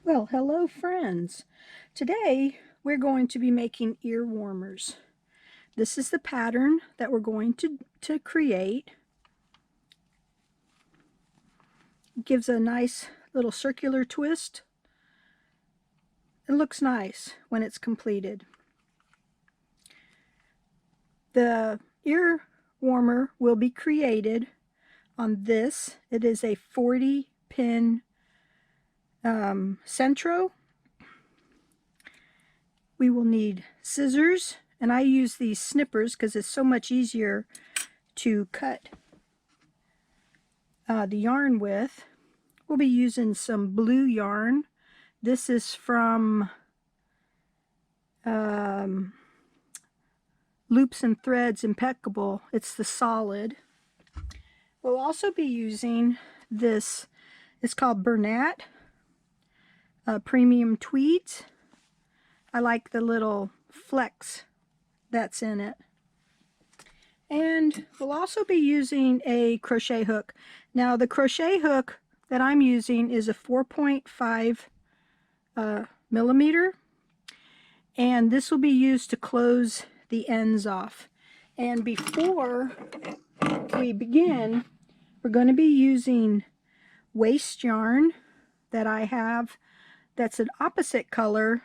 Well, hello friends. Today we're going to be making ear warmers. This is the pattern that we're going to create. It gives a nice little circular twist. It looks nice when it's completed. The ear warmer will be created on this. It is a 40-pin sentro. We will need scissors, and I use these snippers because it's so much easier to cut the yarn with. We'll be using some blue yarn. This is from Loops and Threads Impeccable. It's the solid. We'll also be using this. It's called Bernat Premium Tweeds. I like the little flex that's in it. And we'll also be using a crochet hook. Now the crochet hook that I'm using is a 4.5 millimeter, and this will be used to close the ends off. And before we begin, we're going to be using waste yarn that I have that's an opposite color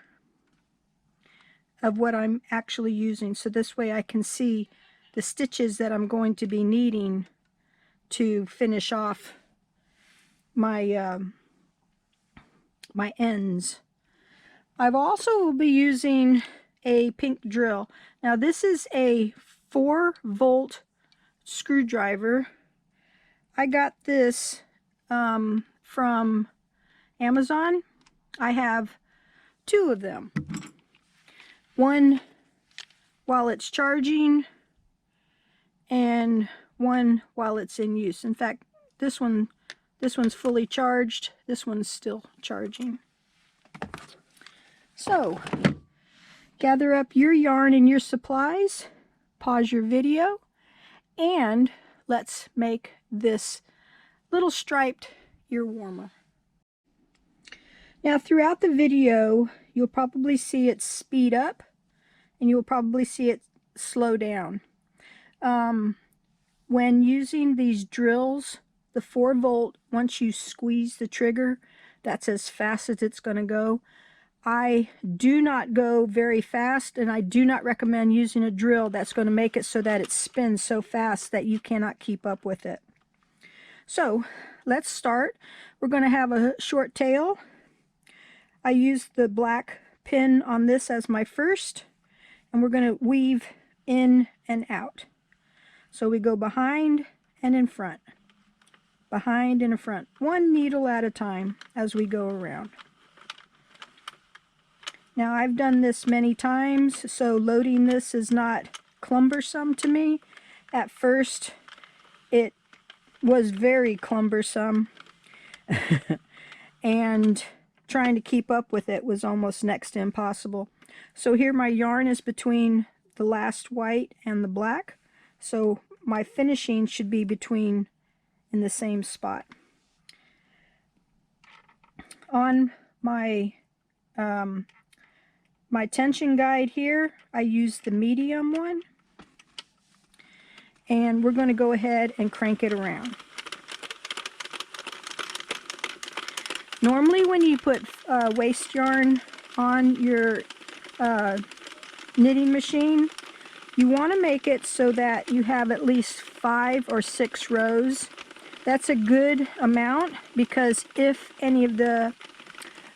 of what I'm actually using, so this way I can see the stitches that I'm going to be needing to finish off my my ends. I've also will be using a pink drill. Now this is a 4-volt screwdriver. I got this from Amazon. I have 2 of them. One while it's charging and one while it's in use. In fact, this one's fully charged. This one's still charging. So, gather up your yarn and your supplies, pause your video, and let's make this little striped ear warmer. Now, throughout the video, you'll probably see it speed up, and you'll probably see it slow down. When using these drills, the 4-volt, once you squeeze the trigger, that's as fast as it's going to go. I do not go very fast, and I do not recommend using a drill that's going to make it so that it spins so fast that you cannot keep up with it. So let's start. We're going to have a short tail. I used the black pin on this as my first, and we're going to weave in and out. So we go behind and in front, behind and in front, 1 needle at a time as we go around. Now I've done this many times, so loading this is not cumbersome to me. At first it was very cumbersome and trying to keep up with it was almost next to impossible. So here my yarn is between the last white and the black, so my finishing should be between in the same spot. On my my tension guide here, I use the medium one, and we're going to go ahead and crank it around. Normally when you put waste yarn on your knitting machine, you want to make it so that you have at least 5 or 6 rows. That's a good amount, because if any of the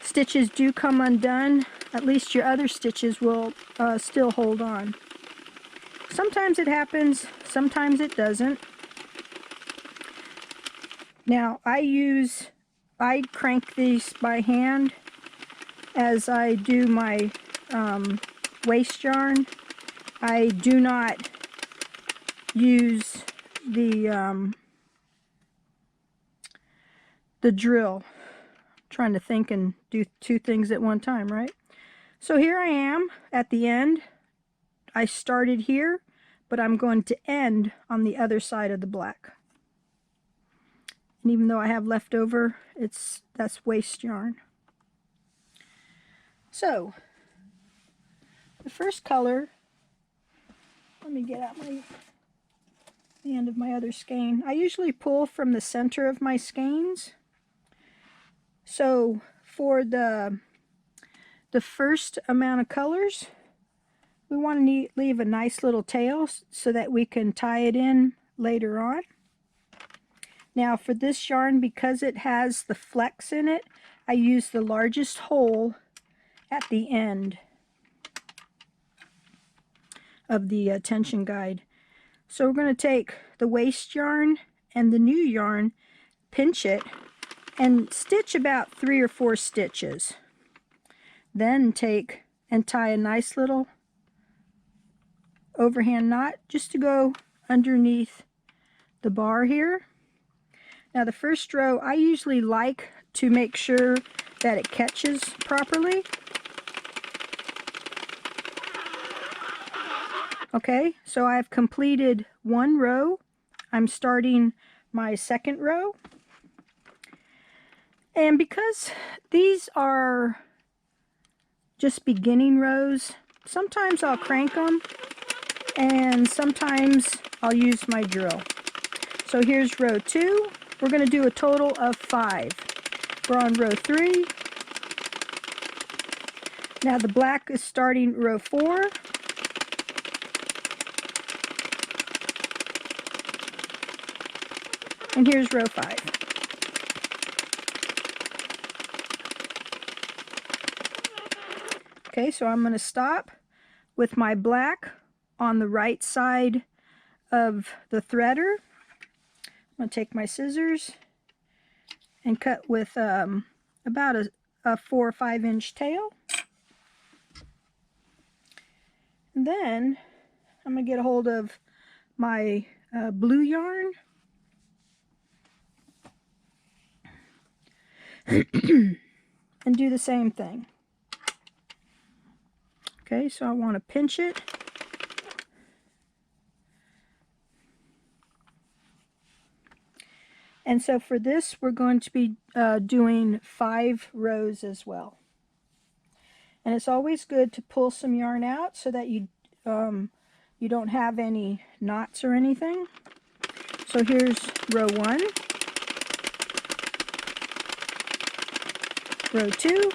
stitches do come undone, at least your other stitches will still hold on. Sometimes it happens, sometimes it doesn't. Now I crank these by hand as I do my waste yarn. I do not use the drill. I'm trying to think and do 2 things at one time, right? So here I am at the end. I started here, but I'm going to end on the other side of the black. And even though I have leftover, that's waste yarn. So, the first color, let me get out the end of my other skein. I usually pull from the center of my skeins. So, for the first amount of colors, we want to leave a nice little tail so that we can tie it in later on. Now for this yarn, because it has the flex in it, I use the largest hole at the end of the tension guide. So we're going to take the waste yarn and the new yarn, pinch it, and stitch about 3 or 4 stitches. Then take and tie a nice little overhand knot just to go underneath the bar here. Now the first row, I usually like to make sure that it catches properly. Okay, so I've completed one row. I'm starting my second row. And because these are just beginning rows, sometimes I'll crank them and sometimes I'll use my drill. So here's row 2. We're going to do a total of 5. We're on row 3. Now the black is starting row 4. And here's row 5. Okay, so I'm going to stop with my black on the right side of the threader. I'm going to take my scissors and cut with about a 4 or 5 inch tail. And then I'm going to get a hold of my blue yarn. And do the same thing. Okay, so I want to pinch it. And so for this, we're going to be doing 5 rows as well. And it's always good to pull some yarn out so that you don't have any knots or anything. So here's row 1, row 2,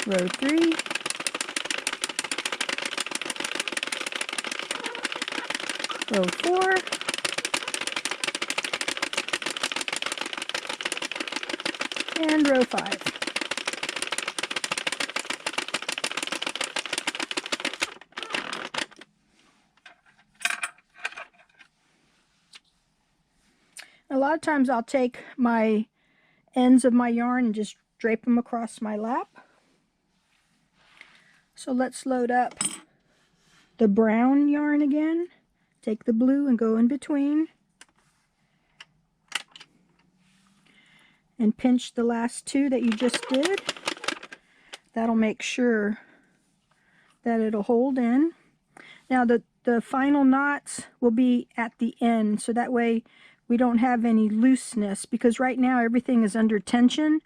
row 3, row 4, and row 5. A lot of times I'll take my ends of my yarn and just drape them across my lap. So let's load up the brown yarn again. Take the blue and go in between. And pinch the last 2 that you just did. That'll make sure that it'll hold in. Now the final knots will be at the end, so that way we don't have any looseness, because right now everything is under tension,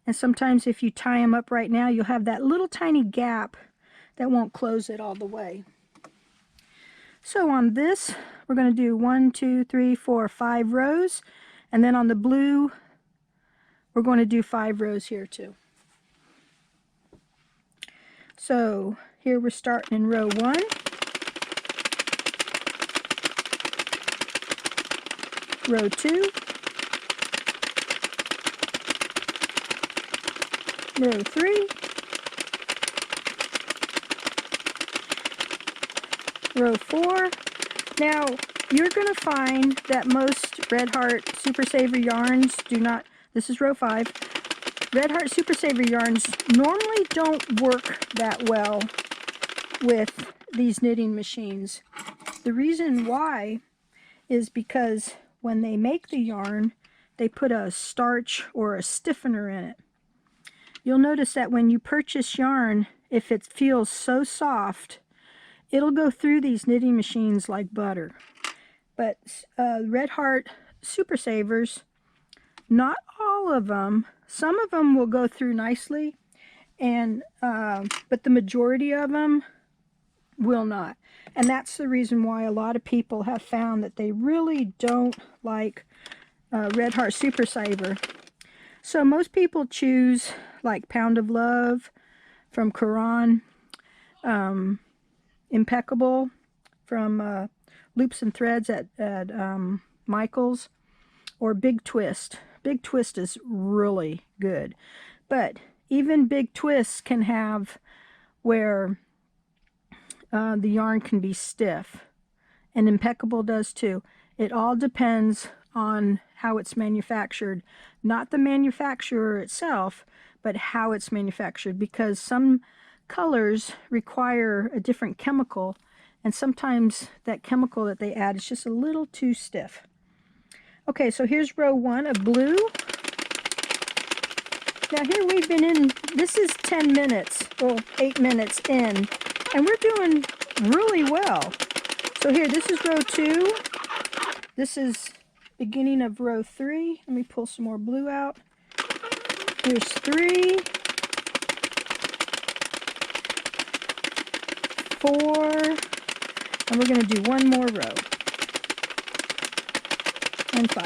and sometimes if you tie them up right now, you'll have that little tiny gap that won't close it all the way. So on this, we're going to do 1, 2, 3, 4, 5 rows, and then on the blue, we're going to do 5 rows here too. So here we're starting in row 1. Row 2. Row 3. Row 4. Now, you're going to find that most Red Heart Super Saver yarns do not, this is row 5, Red Heart Super Saver yarns normally don't work that well with these knitting machines. The reason why is because when they make the yarn, they put a starch or a stiffener in it. You'll notice that when you purchase yarn, if it feels so soft, it'll go through these knitting machines like butter. But Red Heart Super Savers Not all of them. Some of them will go through nicely, and but the majority of them will not. And that's the reason why a lot of people have found that they really don't like Red Heart Super Saver. So most people choose like Pound of Love from Quran, Impeccable from Loops and Threads at Michael's, or Big Twist. Big Twist is really good. But even Big Twists can have where the yarn can be stiff. And Impeccable does too. It all depends on how it's manufactured. Not the manufacturer itself, but how it's manufactured. Because some colors require a different chemical. And sometimes that chemical that they add is just a little too stiff. Okay, so here's row 1 of blue. Now here we've been in, this is 10 minutes, well 8 minutes in, and we're doing really well. So here, this is row 2. This is beginning of row 3. Let me pull some more blue out. Here's 3, 4, and we're going to do one more row. And 5.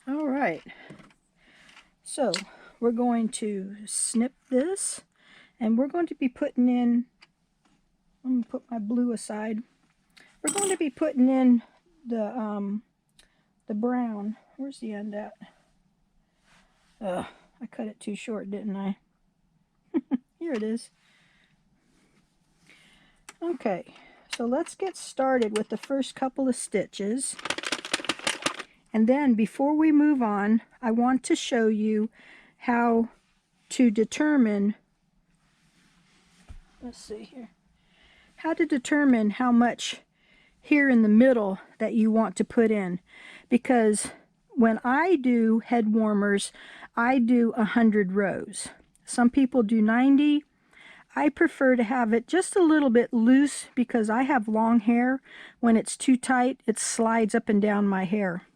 All right. So we're going to snip this, and we're going to be putting in, I'm going to put my blue aside. We're going to be putting in the brown. Where's the end at? I cut it too short, didn't I? Here it is. Okay, so let's get started with the first couple of stitches. And then before we move on, I want to show you how to determine, let's see here, how to determine how much here in the middle that you want to put in. Because when I do head warmers, I do 100 rows. Some people do 90. I prefer to have it just a little bit loose because I have long hair. When it's too tight, it slides up and down my hair.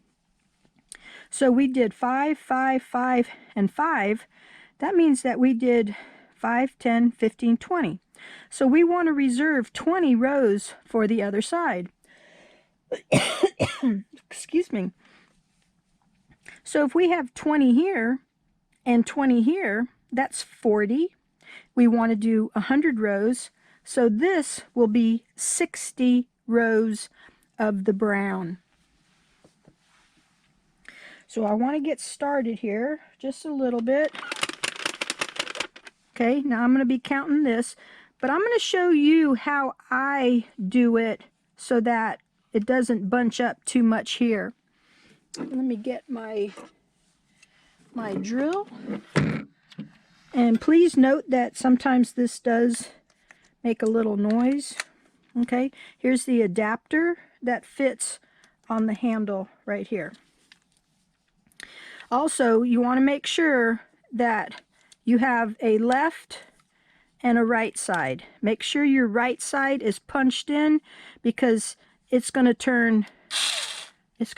So we did 5, 5, 5, and 5. That means that we did 5, 10, 15, 20. So we want to reserve 20 rows for the other side. Excuse me. So if we have 20 here and 20 here, that's 40. We want to do 100 rows. So this will be 60 rows of the brown. So I want to get started here just a little bit. Okay, now I'm going to be counting this, but I'm going to show you how I do it so that it doesn't bunch up too much here. Let me get my drill. And please note that sometimes this does make a little noise. Okay, here's the adapter that fits on the handle right here. Also, you want to make sure that you have a left and a right side. Make sure your right side is punched in because it's going to turn this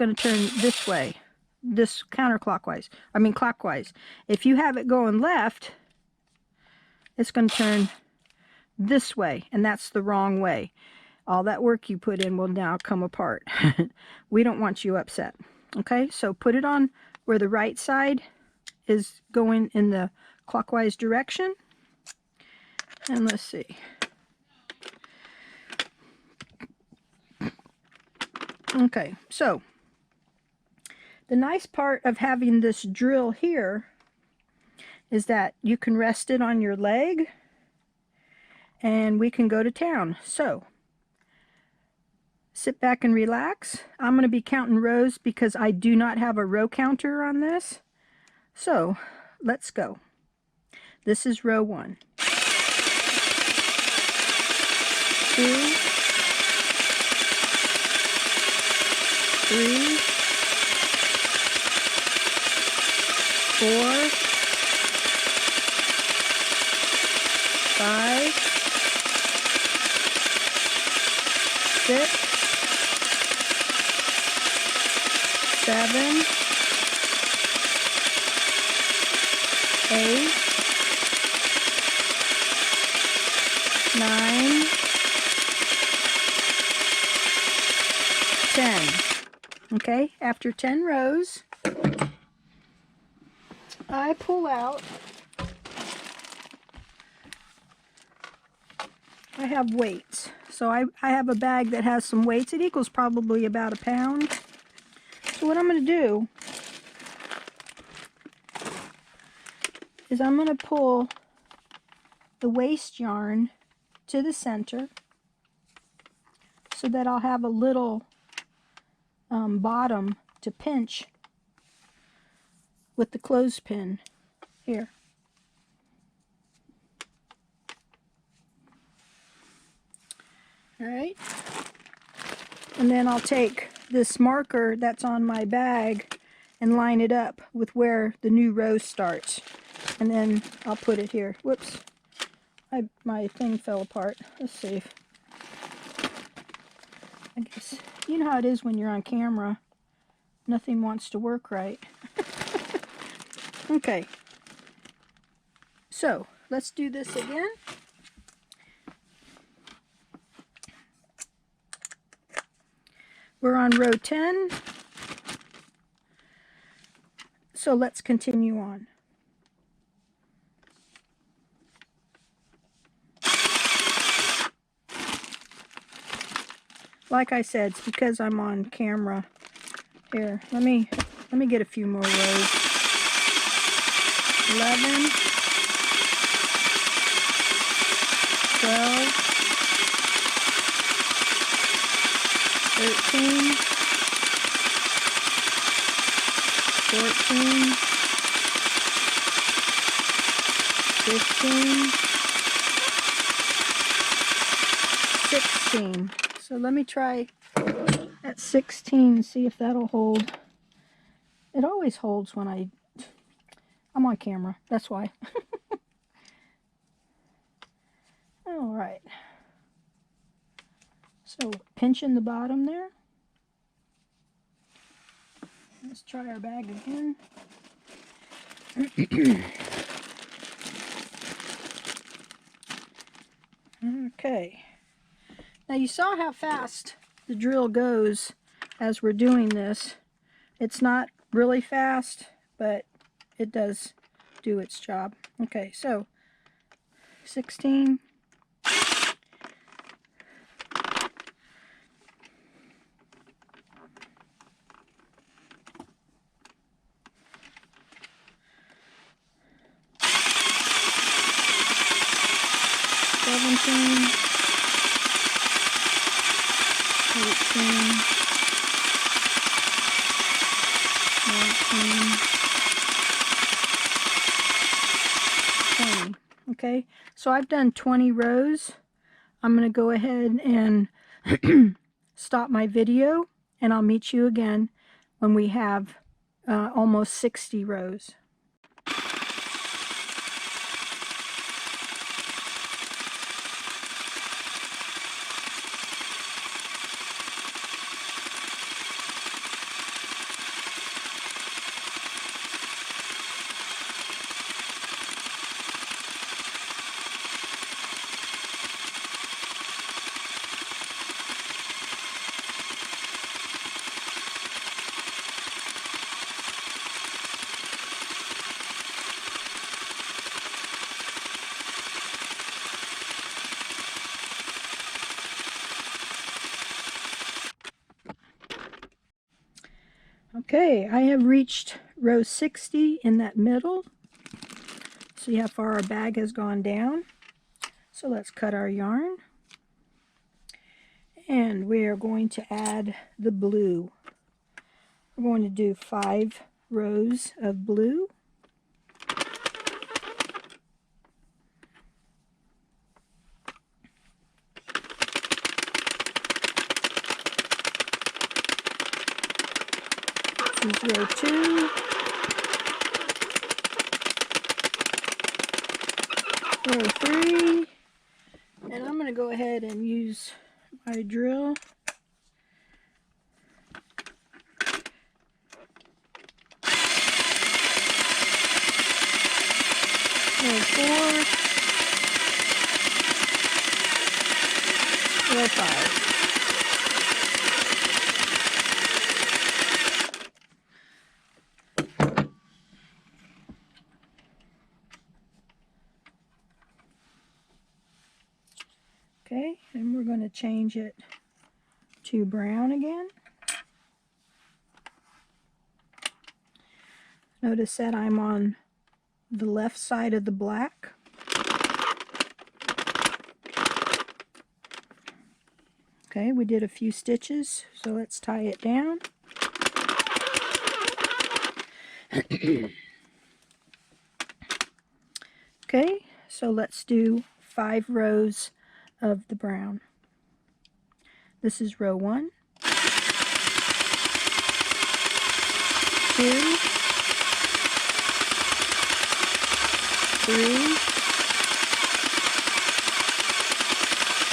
way, this counterclockwise. I mean clockwise. If you have it going left, it's going to turn this way, and that's the wrong way. All that work you put in will now come apart. We don't want you upset. Okay, so put it on where the right side is going in the clockwise direction. And let's see. Okay, so the nice part of having this drill here is that you can rest it on your leg and we can go to town. So sit back and relax. I'm going to be counting rows because I do not have a row counter on this. So let's go. This is row 1. 2, 3, 4, 5, 6, 7, 8, 9, 10. Okay, after 10 rows, I pull out, I have weights. So I have a bag that has some weights. It equals probably about 1 pound. So what I'm going to do is I'm going to pull the waste yarn to the center so that I'll have a little bottom to pinch with the clothespin here. All right, and then I'll take this marker that's on my bag and line it up with where the new row starts, and then I'll put it here. Whoops, my thing fell apart. Let's see. I guess you know how it is when you're on camera. Nothing wants to work right. Okay, so let's do this again. We're on row 10, so let's continue on. Like I said, it's because I'm on camera. Here, let me get a few more rows. 11, 12, 13, 14, 15, 16. So let me try at 16, see if that'll hold. It always holds when I'm on camera, that's why. All right. So pinching the bottom there. Let's try our bag again. Okay. Now you saw how fast the drill goes as we're doing this. It's not really fast, but it does do its job. Okay, so 16. 17, 18, 19, 20. Okay, so I've done 20 rows. I'm going to go ahead and stop my video, and I'll meet you again when we have almost 60 rows. Okay, I have reached row 60 in that middle. See how far our bag has gone down. So let's cut our yarn. And we are going to add the blue. We're going to do 5 rows of blue. This is row 2. Row 3. And I'm going to go ahead and use my drill row 5. Okay, and we're going to change it to brown again. Notice that I'm on the left side of the black. Okay, we did a few stitches, so let's tie it down. Okay, so let's do 5 rows of the brown. This is row 1, 2, 3,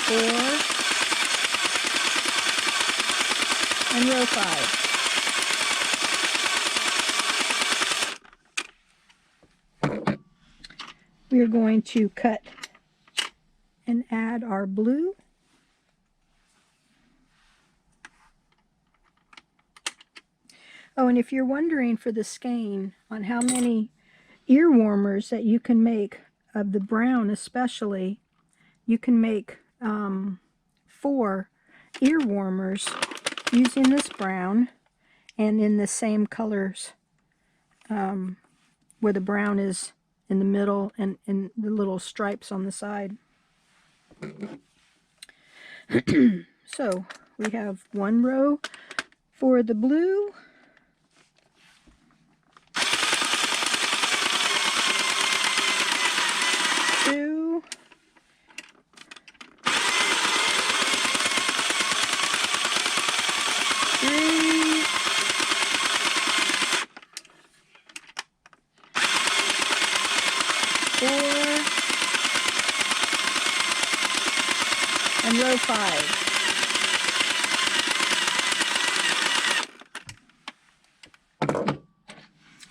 4, and row 5. We are going to cut and add our blue. Oh, and if you're wondering for the skein on how many ear warmers that you can make of the brown especially, you can make 4 ear warmers using this brown and in the same colors where the brown is in the middle and in the little stripes on the side. So we have 1 row for the blue, 2, 3, 4, and row 5.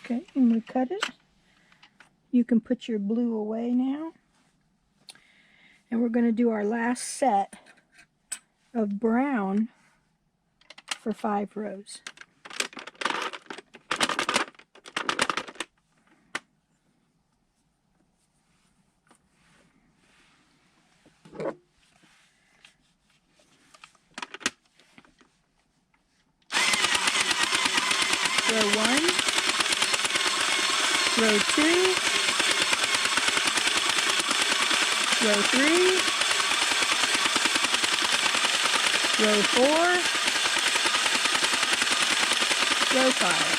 Okay, and we cut it. You can put your blue away now. And we're going to do our last set of brown for 5 rows. Row 1, row 2, row 3, row 4, row 5.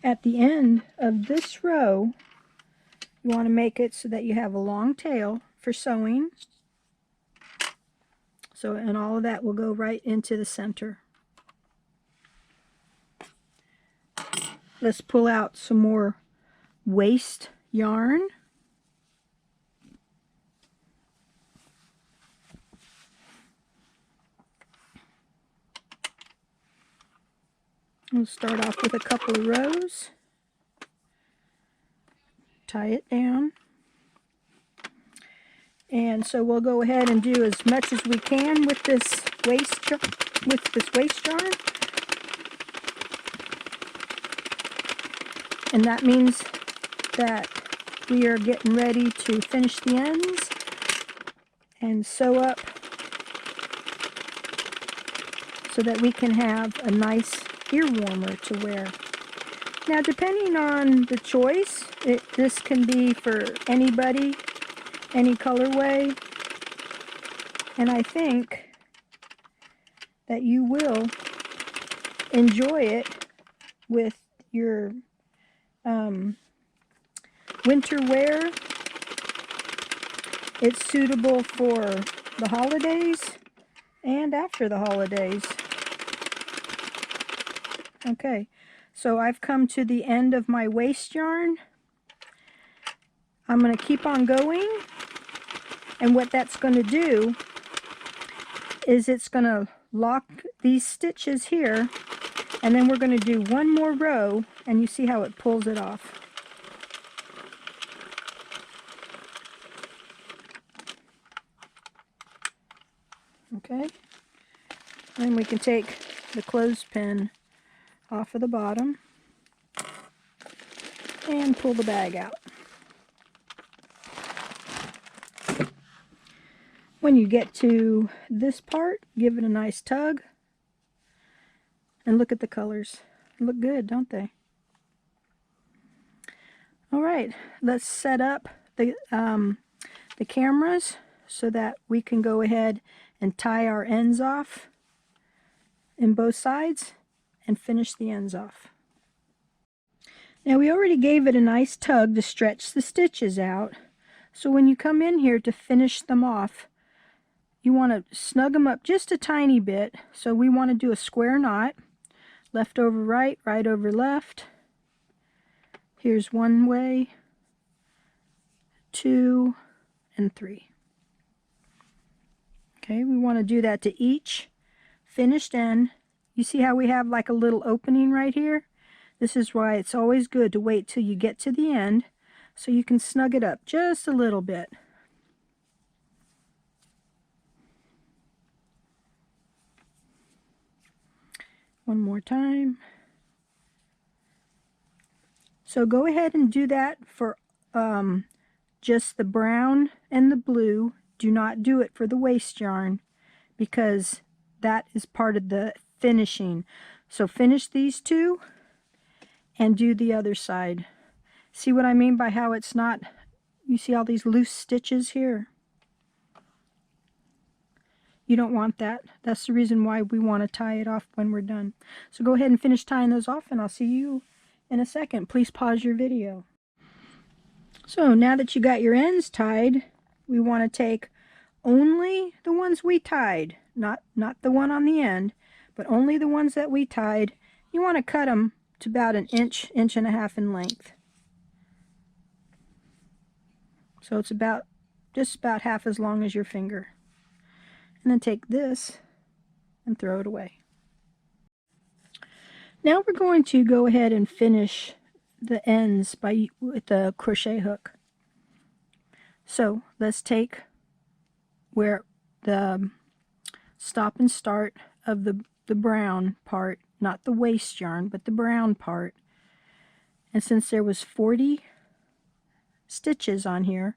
At the end of this row, you want to make it so that you have a long tail for sewing. So, and all of that will go right into the center. Let's pull out some more waste yarn. We'll start off with a couple of rows. Tie it down. And so we'll go ahead and do as much as we can with this waste yarn. And that means that we are getting ready to finish the ends and sew up so that we can have a nice ear warmer to wear. Now, depending on the choice, this can be for anybody, any colorway, and I think that you will enjoy it with your winter wear. It's suitable for the holidays and after the holidays. Okay, so I've come to the end of my waste yarn. I'm going to keep on going, and what that's going to do is it's going to lock these stitches here And then we're going to do one more row, and you see how it pulls it off. Okay, then we can take the clothespin off of the bottom and pull the bag out. When you get to this part, give it a nice tug, and look at the colors. Look good, don't they? All right, let's set up the cameras so that we can go ahead and tie our ends off in both sides and finish the ends off. Now we already gave it a nice tug to stretch the stitches out, so when you come in here to finish them off, you want to snug them up just a tiny bit. So we want to do a square knot, left over right, right over left. Here's one way, 2, and 3. Okay, we want to do that to each finished end. You see how we have like a little opening right here? This is why it's always good to wait till you get to the end so you can snug it up just a little bit. One more time. So go ahead and do that for just the brown and the blue. Do not do it for the waste yarn because that is part of the finishing. So finish these two and do the other side. See what I mean by how it's not, you see all these loose stitches here? You don't want that. That's the reason why we want to tie it off when we're done. So go ahead and finish tying those off, and I'll see you in a second. Please pause your video. So now that you got your ends tied, we want to take only the ones we tied, not the one on the end, but only the ones that we tied. You want to cut them to about an inch, inch and a half in length. So it's about just about half as long as your finger. And then take this and throw it away. Now we're going to go ahead and finish the ends with the crochet hook. So let's take where the stop and start of the brown part, not the waste yarn, but the brown part. And since there was 40 stitches on here,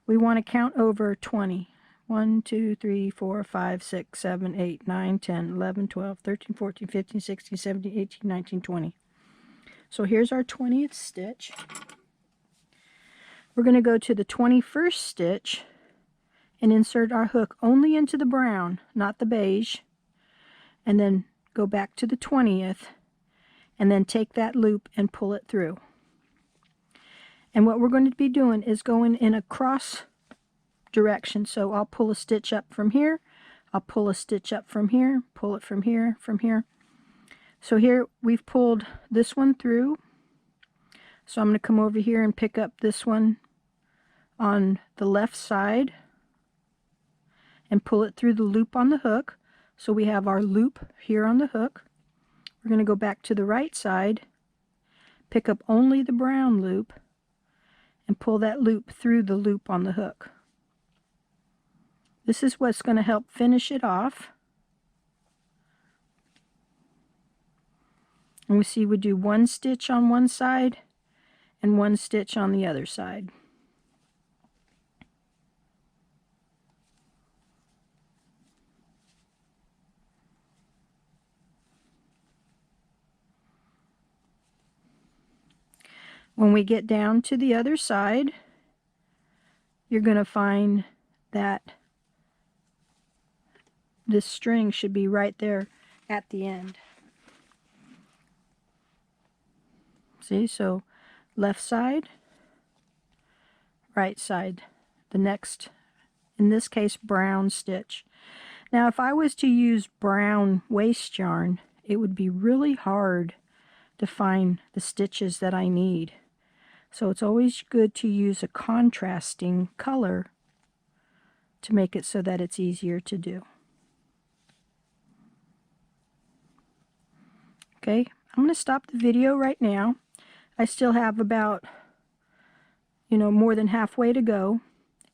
we want to count over 20. 1, 2, 3, 4, 5, 6, 7, 8, 9, 10, 11, 12, 13, 14, 15, 16, 17, 18, 19, 20. So here's our 20th stitch. We're going to go to the 21st stitch and insert our hook only into the brown, not the beige, and then go back to the 20th and then take that loop and pull it through. And what we're going to be doing is going in a cross direction. So I'll pull a stitch up from here, I'll pull a stitch up from here, pull it from here, from here. So here we've pulled this one through. So I'm going to come over here and pick up this one on the left side and pull it through the loop on the hook. So we have our loop here on the hook. We're going to go back to the right side, pick up only the brown loop, and pull that loop through the loop on the hook. This is what's going to help finish it off. And we see we do one stitch on one side and one stitch on the other side. When we get down to the other side, you're going to find that this string should be right there at the end. See, so left side, right side, the next, in this case, brown stitch. Now, if I was to use brown waste yarn, it would be really hard to find the stitches that I need. So it's always good to use a contrasting color to make it so that it's easier to do. Okay, I'm going to stop the video right now. I still have about, more than halfway to go,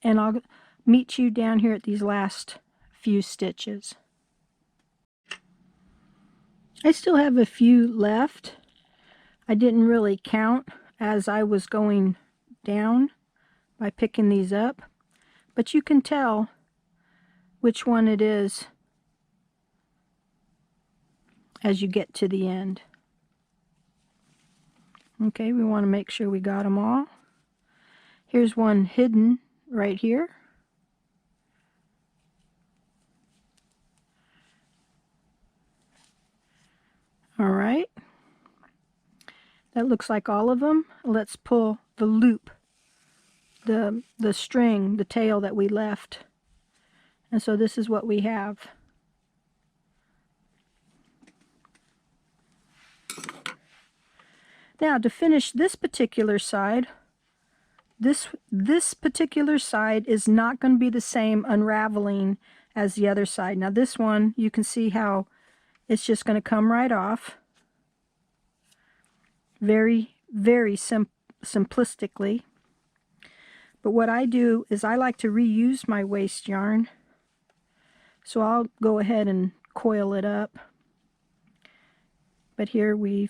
and I'll meet you down here at these last few stitches. I still have a few left. I didn't really count as I was going down by picking these up, but you can tell which one it is as you get to the end. Okay, we want to make sure we got them all. Here's one hidden right here. All right. That looks like all of them. Let's pull the loop, the string, the tail that we left. And so this is what we have. Now to finish this particular side, this particular side is not going to be the same unraveling as the other side. Now this one, you can see how it's just going to come right off. Very, very simplistically. But what I do is I like to reuse my waste yarn. So I'll go ahead and coil it up. But here we're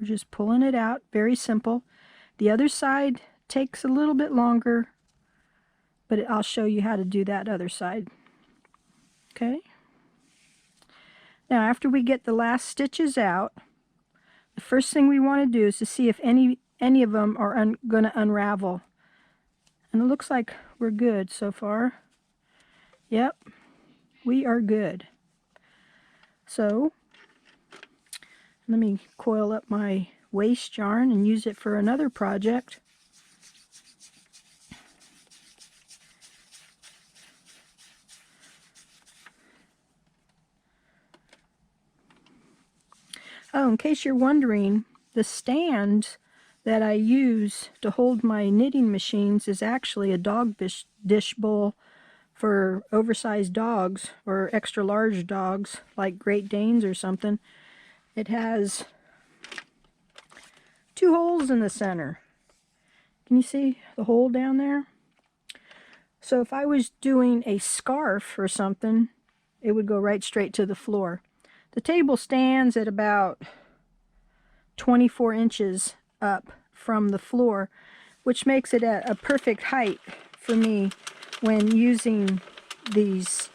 just pulling it out. Very simple. The other side takes a little bit longer, but I'll show you how to do that other side. Okay. Now after we get the last stitches out, the first thing we want to do is to see if any of them are going to unravel. And it looks like we're good so far. Yep, we are good. So let me coil up my waste yarn and use it for another project. Oh, in case you're wondering, the stand that I use to hold my knitting machines is actually a dog dish bowl for oversized dogs or extra large dogs like Great Danes or something. It has 2 holes in the center. Can you see the hole down there? So if I was doing a scarf or something, it would go right straight to the floor. The table stands at about 24 inches up from the floor, which makes it a perfect height for me when using these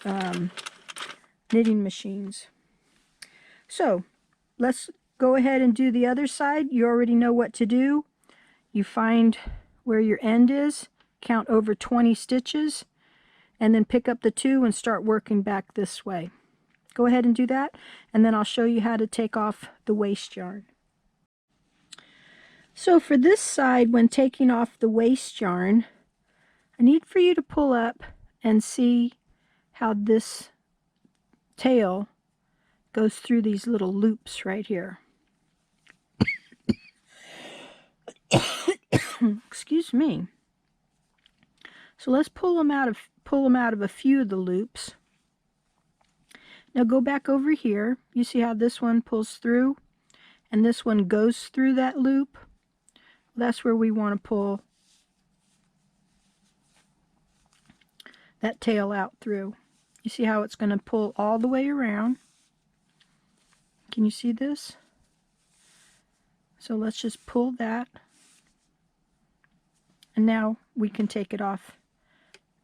knitting machines. So let's go ahead and do the other side. You already know what to do. You find where your end is, count over 20 stitches, and then pick up the 2 and start working back this way. Go ahead and do that, and then I'll show you how to take off the waste yarn. So for this side, when taking off the waste yarn, I need for you to pull up and see how this tail goes through these little loops right here. Excuse me. So let's pull them out of a few of the loops. Now go back over here. You see how this one pulls through and this one goes through that loop? That's where we want to pull that tail out through. You see how it's going to pull all the way around? Can you see this? So let's just pull that. And now we can take it off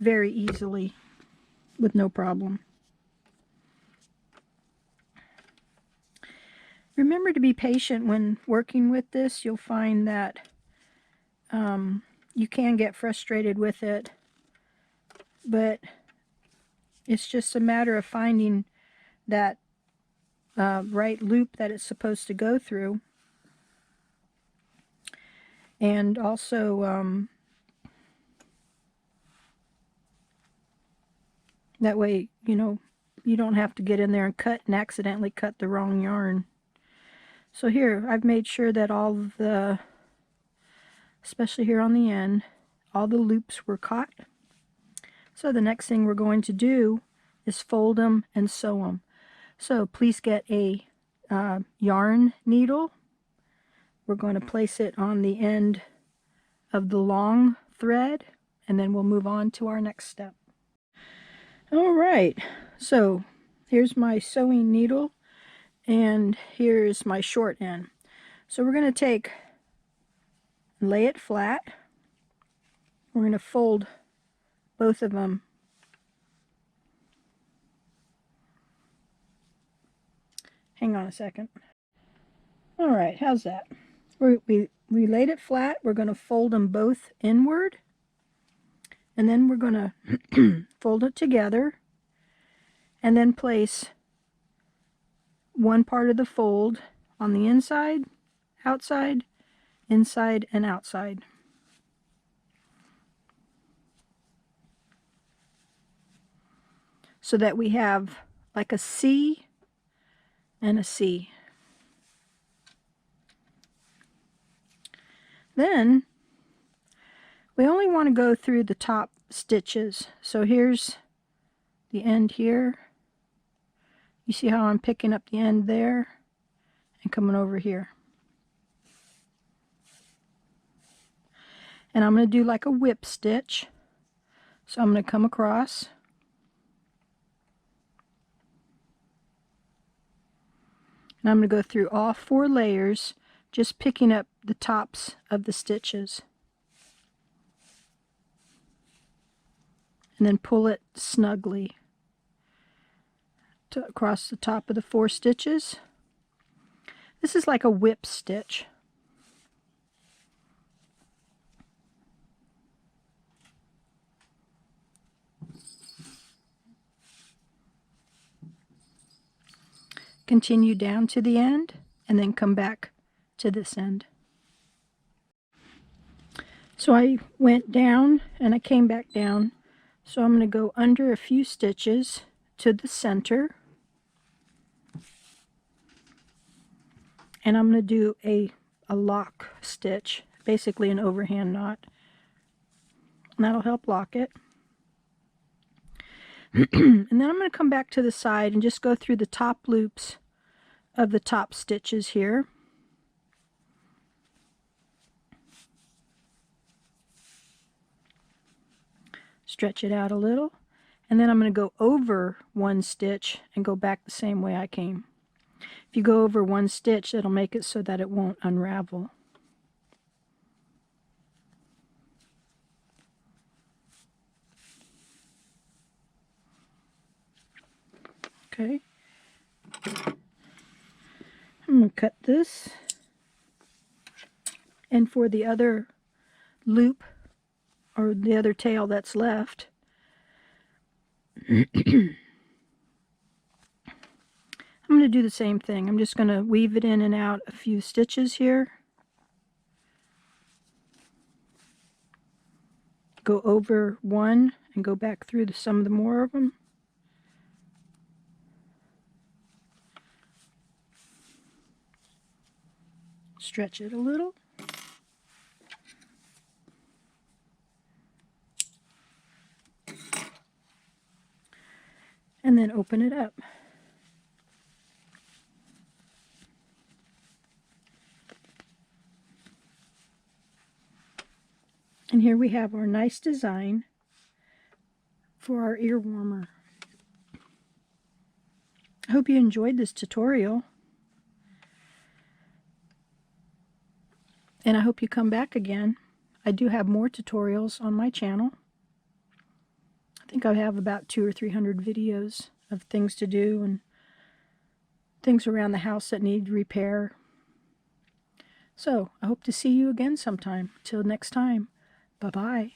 very easily with no problem. Remember to be patient when working with this. You'll find that you can get frustrated with it, but it's just a matter of finding that right loop that it's supposed to go through. And also that way, you don't have to get in there and cut and accidentally cut the wrong yarn. So here, I've made sure that all of the, especially here on the end, all the loops were caught. So the next thing we're going to do is fold them and sew them. So please get a yarn needle. We're going to place it on the end of the long thread, and then we'll move on to our next step. All right, so here's my sewing needle, and here's my short end. So we're going to lay it flat. We're going to fold both of them. Hang on a second. All right, how's that? We laid it flat. We're going to fold them both inward, and then we're going to fold it together, and then place one part of the fold on the inside, outside, inside, and outside. So that we have like a C and a C. Then we only want to go through the top stitches. So here's the end here. You see how I'm picking up the end there and coming over here. And I'm going to do like a whip stitch. So I'm going to come across. And I'm going to go through all 4 layers, just picking up the tops of the stitches. And then pull it snugly across the top of the 4 stitches. This is like a whip stitch. Continue down to the end, and then come back to this end. So I went down and I came back down. So I'm going to go under a few stitches to the center. And I'm going to do a lock stitch, basically an overhand knot. And that'll help lock it. And then I'm going to come back to the side and just go through the top loops of the top stitches here. Stretch it out a little, and then I'm going to go over 1 stitch and go back the same way I came. If you go over 1 stitch, it'll make it so that it won't unravel. Okay. I'm going to cut this, and for the other loop, or the other tail that's left, I'm going to do the same thing. I'm just going to weave it in and out a few stitches here. Go over 1 and go back through some of the more of them. Stretch it a little. And then open it up. And here we have our nice design for our ear warmer. I hope you enjoyed this tutorial. And I hope you come back again. I do have more tutorials on my channel. I think I have about 200 or 300 videos of things to do and things around the house that need repair. So I hope to see you again sometime. Till next time, bye-bye.